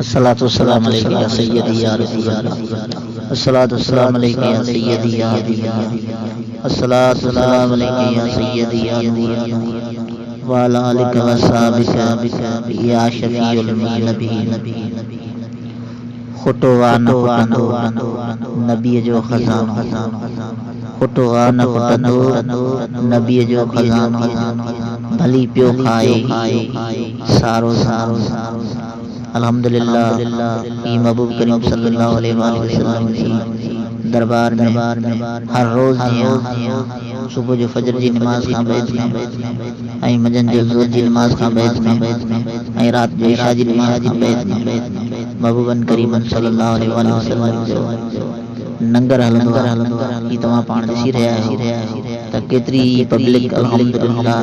अस्सलातु वस्सलामु अलैका या सय्यदी या रसूल अल्लाह। अस्सलातु वस्सलामु अलैका या सय्यदी या हबीब अल्लाह। अस्सलातु वस्सलामु अलैका या सय्यदी या नूर अल्लाह व अला आलिका व सहाबिका या शफीउल मुज़नबीन। खुटवा न खुटंदो नबी जो खजानो, खुटवा न खुटंदो नबी जो खजानो, भली पियो खाए सारो सारो। अल्हम्दुलिल्लाह ई महबूब करीम सल्लल्लाहु अलैहि वसल्लम की दरबार में हर रोज सुबह जो फजर जी नमाज खां बैद में ऐं मंझंदि जो ज़ोहर जी नमाज खां बैद में ऐं रात जो इशा जी नमाज खां बैद में महबूबन करीमन सल्लल्लाहु अलैहि वसल्लम जो नंगर हलंदो आहे। तव्हां पाण ॾिसी रहिया आहियो त केतिरी पब्लिक अल्हम्दुलिल्लाह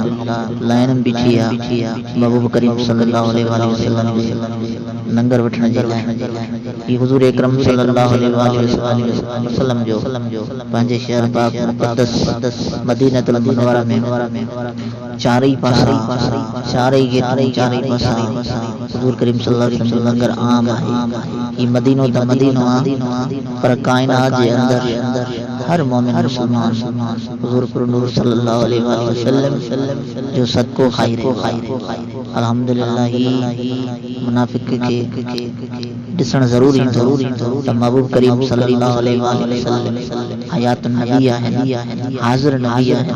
लाइन बीठी आहे महबूब करीम सल्लल्लाहु अलैहि वसल्लम नंगर वठण जे लाइ। ई हुजूर अकरम सल्लल्लाहु अलैहि वसल्लम जो पंहिंजे शहर पाक मुक़द्दस मदीनतुल मुनव्वरा में चारई पासा चारई पासा हुजूर करीम सल्लल्लाहु अलैहि वसल्लम लंगर आम आहे। ई मदीनो त मदीनो आहे पर कायनात जे अंदर हर मोमिन मुसलमान हुजूर नूर सल्लल्लाहु अलैहि वसल्लम जो सदको खाई रहियो। अल्हम्दुलिल्लाह ही मुनाफिक के ॾिसण ज़रूरी त महबूब करीम सल्लल्लाहु अलैहि वसल्लम हयात नबी आहे, हाज़िर नबी आहे।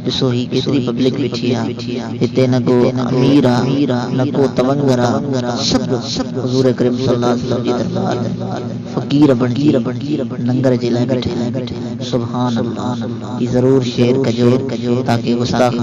ॾिसो ही केतिरी पब्लिक बीठी आहे, हिते न को अमीर आहे न को तवंगर आहे, सभु हुजूर करीम सल्लल्लाहु अलैहि वसल्लम जी दरबार में फकीर बणजी लंगर जे लाइ बैठे। सुभान अल्लाह। ई ज़रूर शेयर कजो ताकि गुस्ताख